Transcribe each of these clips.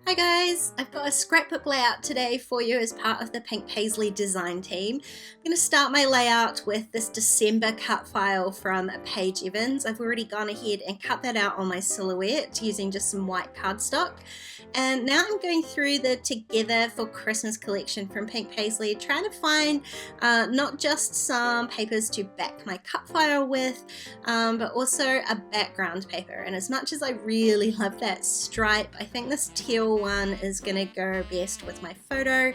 Hi guys, I've got a scrapbook layout today for you as part of the Pink Paislee design team. I'm going to start my layout with this December cut file from Paige Evans. I've already gone ahead and cut that out on my silhouette using just some white cardstock. And now I'm going through the Together for Christmas collection from Pink Paislee, trying to find not just some papers to back my cut file with, but also a background paper. And as much as I really love that stripe, I think this teal one is going to go best with my photo.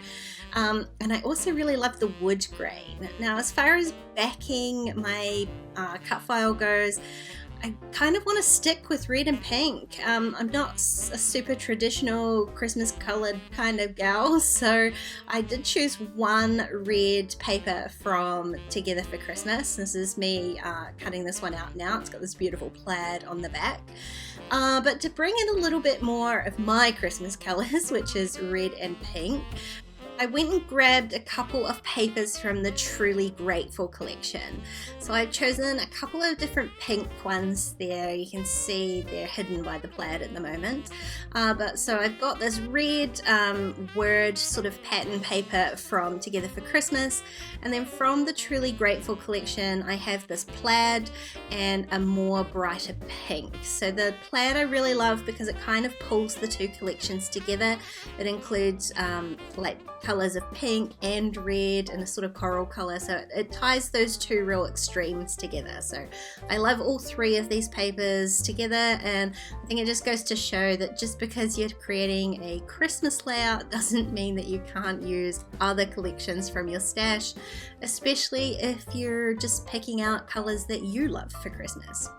And I also really love the wood grain. Now, as far as backing my cut file goes, I kind of want to stick with red and pink. I'm not a super traditional Christmas colored kind of gal, so I did choose one red paper from Together for Christmas. This is me cutting this one out now. It's got this beautiful plaid on the back. But to bring in a little bit more of my Christmas colors, which is red and pink, I went and grabbed a couple of papers from the Truly Grateful collection. So I've chosen a couple of different pink ones there. You can see they're hidden by the plaid at the moment. So I've got this red word sort of pattern paper from Together for Christmas. And then from the Truly Grateful collection, I have this plaid and a more brighter pink. So the plaid I really love because it kind of pulls the two collections together. It includes like colors of pink and red and a sort of coral color, so it ties those two real extremes together. So I love all three of these papers together, and I think it just goes to show that just because you're creating a Christmas layout doesn't mean that you can't use other collections from your stash, especially if you're just picking out colors that you love for Christmas.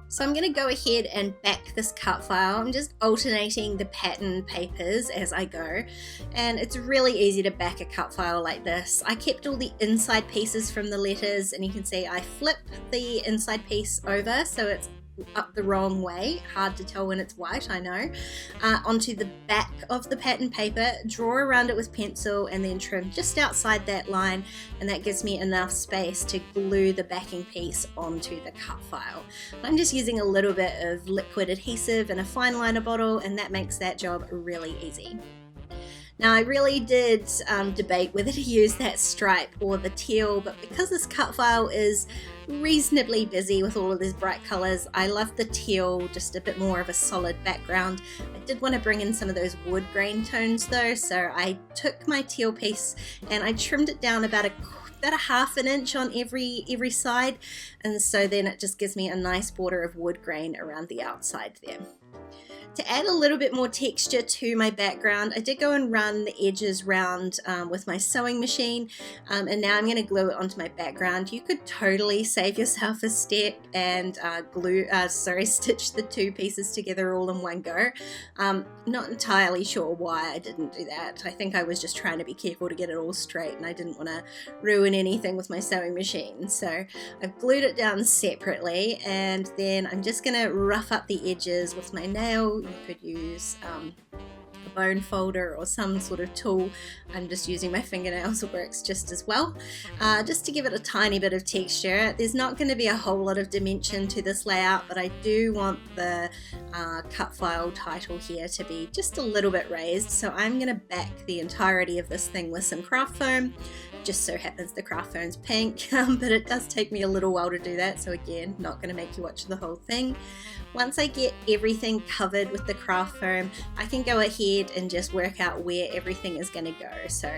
So I'm going to go ahead and back this cut file. I'm just alternating the pattern papers as I go, and it's really easy to back a cut file like this. I kept all the inside pieces from the letters, and you can see I flip the inside piece over so it's up the wrong way, hard to tell when it's white, I know, onto the back of the pattern paper, draw around it with pencil, and then trim just outside that line, and that gives me enough space to glue the backing piece onto the cut file. I'm just using a little bit of liquid adhesive in a fine liner bottle, and that makes that job really easy. Now, I really did debate whether to use that stripe or the teal, but because this cut file is reasonably busy with all of these bright colors, I love the teal, just a bit more of a solid background. I did want to bring in some of those wood grain tones though, so I took my teal piece and I trimmed it down about a half an inch on every side, and so then it just gives me a nice border of wood grain around the outside there. To add a little bit more texture to my background, I did go and run the edges round with my sewing machine, and now I'm going to glue it onto my background. You could totally save yourself a step and stitch the two pieces together all in one go. Not entirely sure why I didn't do that. I think I was just trying to be careful to get it all straight, and I didn't want to ruin anything with my sewing machine. So I've glued it down separately, and then I'm just going to rough up the edges with my nail. You could use a bone folder or some sort of tool. I'm just using my fingernails, it works just as well, just to give it a tiny bit of texture. There's not going to be a whole lot of dimension to this layout, but I do want the cut file title here to be just a little bit raised, so I'm going to back the entirety of this thing with some craft foam. Just so happens the craft foam's pink, but it does take me a little while to do that, so again, not going to make you watch the whole thing. Once I get everything covered with the craft foam, I can go ahead and just work out where everything is going to go. So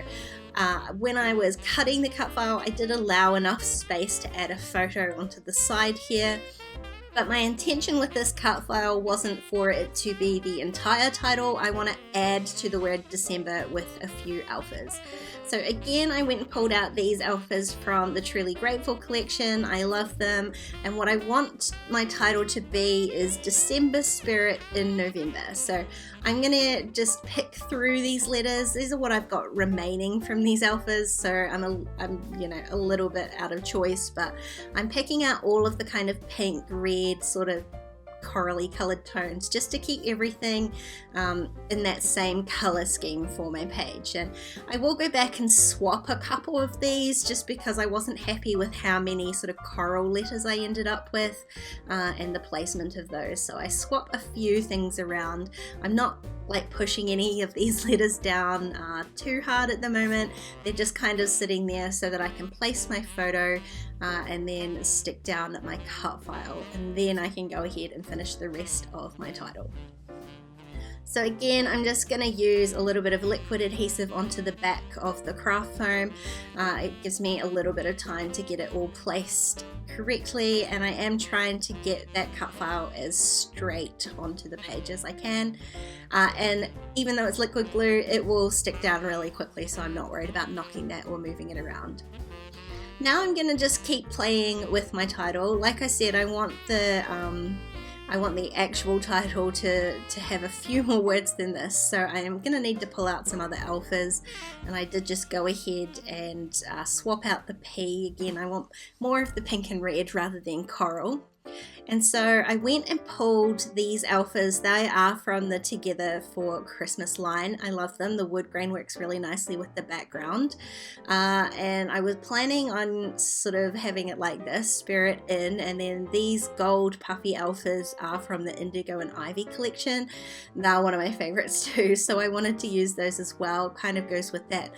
when I was cutting the cut file, I did allow enough space to add a photo onto the side here. But my intention with this cut file wasn't for it to be the entire title. I want to add to the word December with a few alphas. So again, I went and pulled out these alphas from the Truly Grateful collection. I love them. And what I want my title to be is December Spirit in November. So I'm going to just pick through these letters. These are what I've got remaining from these alphas. So I'm a little bit out of choice, but I'm picking out all of the kind of pink, red, sort of corally colored tones just to keep everything in that same color scheme for my page. And I will go back and swap a couple of these just because I wasn't happy with how many sort of coral letters I ended up with and the placement of those, so I swap a few things around. I'm not like pushing any of these letters down too hard at the moment. They're just kind of sitting there so that I can place my photo and then stick down my cut file, and then I can go ahead and finish the rest of my title. So again, I'm just going to use a little bit of liquid adhesive onto the back of the craft foam. It gives me a little bit of time to get it all placed correctly, and I am trying to get that cut file as straight onto the page as I can. And even though it's liquid glue, it will stick down really quickly, so I'm not worried about knocking that or moving it around. Now I'm going to just keep playing with my title. Like I said, I want the actual title to have a few more words than this, so I am going to need to pull out some other alphas, and I did just go ahead and swap out the P. Again, I want more of the pink and red rather than coral. And so I went and pulled these alphas. They are from the Together for Christmas line. I love them. The wood grain works really nicely with the background. And I was planning on sort of having it like this, Spirit in, and then these gold puffy alphas are from the Indigo and Ivy collection. They're one of my favorites too, so I wanted to use those as well. Kind of goes with that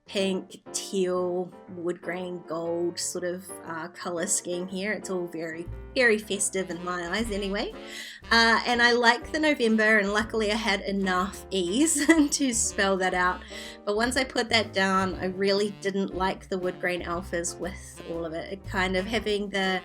pink, teal, wood grain, gold sort of color scheme here. It's all very, very festive in my eyes anyway. And I like the November, and luckily I had enough ease to spell that out. But once I put that down, I really didn't like the wood grain alphas with all of it. It kind of having the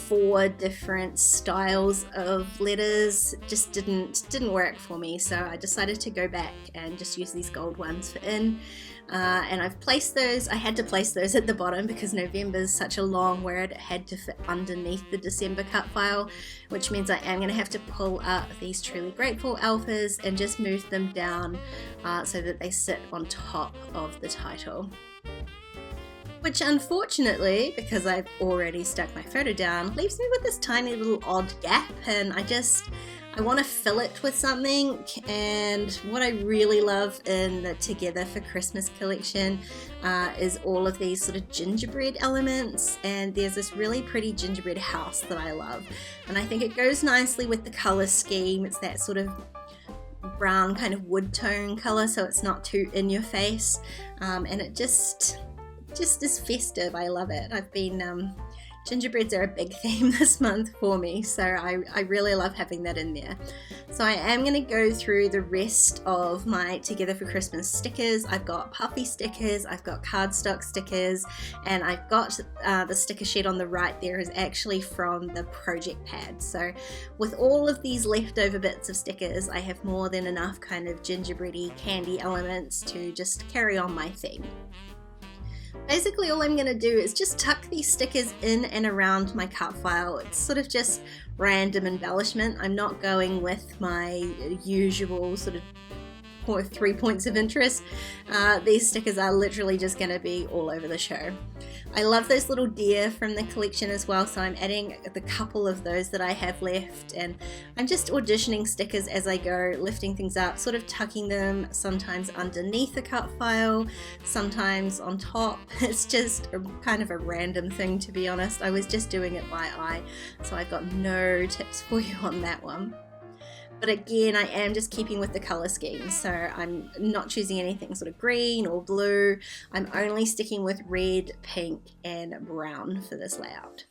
4 different styles of letters just didn't work for me, so I decided to go back and just use these gold ones for in. And I've placed those. I had to place those at the bottom because November is such a long word. It had to fit underneath the December cut file, which means I am going to have to pull up these Truly Grateful alphas and just move them down so that they sit on top of the title. Which unfortunately, because I've already stuck my photo down, leaves me with this tiny little odd gap, and I want to fill it with something. And what I really love in the Together for Christmas collection is all of these sort of gingerbread elements, and there's this really pretty gingerbread house that I love, and I think it goes nicely with the color scheme. It's that sort of brown kind of wood tone color, so it's not too in your face, and it just is festive. I love it. I've been gingerbreads are a big theme this month for me, so I really love having that in there. So I am going to go through the rest of my Together for Christmas stickers. I've got puffy stickers, I've got cardstock stickers, and I've got the sticker sheet on the right there is actually from the project pad. So with all of these leftover bits of stickers, I have more than enough kind of gingerbready candy elements to just carry on my theme. Basically all I'm going to do is just tuck these stickers in and around my cut file. It's sort of just random embellishment. I'm not going with my usual sort of 3 points of interest. These stickers are literally just going to be all over the show. I love those little deer from the collection as well, so I'm adding the couple of those that I have left, and I'm just auditioning stickers as I go, lifting things up, sort of tucking them sometimes underneath the cut file, sometimes on top. It's just kind of a random thing, to be honest. I was just doing it by eye, so I've got no tips for you on that one. But again, I am just keeping with the color scheme, so I'm not choosing anything sort of green or blue. I'm only sticking with red, pink, and brown for this layout.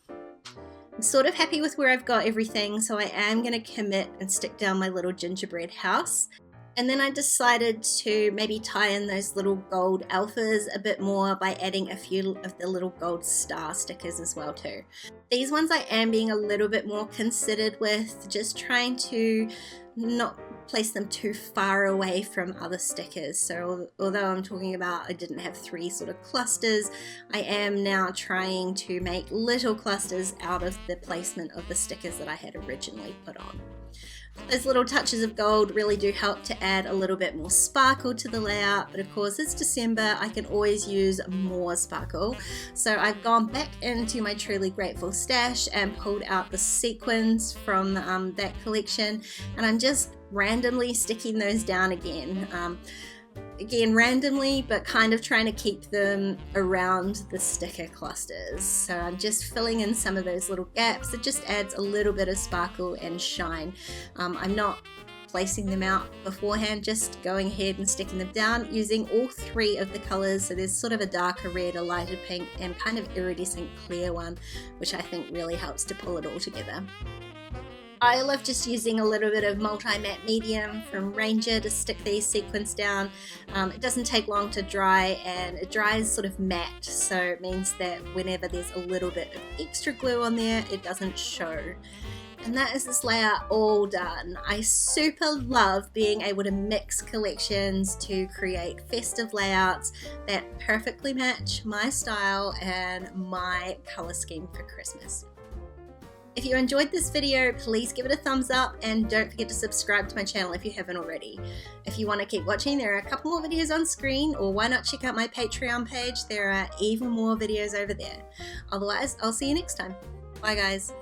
I'm sort of happy with where I've got everything, so I am going to commit and stick down my little gingerbread house. And then I decided to maybe tie in those little gold alphas a bit more by adding a few of the little gold star stickers as well too. These ones I am being a little bit more considered with, just trying to not place them too far away from other stickers. So although I'm talking about I didn't have 3 sort of clusters, I am now trying to make little clusters out of the placement of the stickers that I had originally put on. Those little touches of gold really do help to add a little bit more sparkle to the layout, but of course it's December, I can always use more sparkle. So I've gone back into my Truly Grateful stash and pulled out the sequins from that collection, and I'm just randomly sticking those down again. Again, randomly, but kind of trying to keep them around the sticker clusters. So I'm just filling in some of those little gaps. It just adds a little bit of sparkle and shine. I'm not placing them out beforehand, just going ahead and sticking them down using all three of the colors. So there's sort of a darker red, a lighter pink, and kind of iridescent clear one, which I think really helps to pull it all together. I love just using a little bit of multi-matte medium from Ranger to stick these sequins down. It doesn't take long to dry, and it dries sort of matte, so it means that whenever there's a little bit of extra glue on there, it doesn't show. And that is this layout all done. I super love being able to mix collections to create festive layouts that perfectly match my style and my color scheme for Christmas. If you enjoyed this video, please give it a thumbs up and don't forget to subscribe to my channel if you haven't already. If you want to keep watching, there are a couple more videos on screen, or why not check out my Patreon page? There are even more videos over there. Otherwise, I'll see you next time. Bye guys.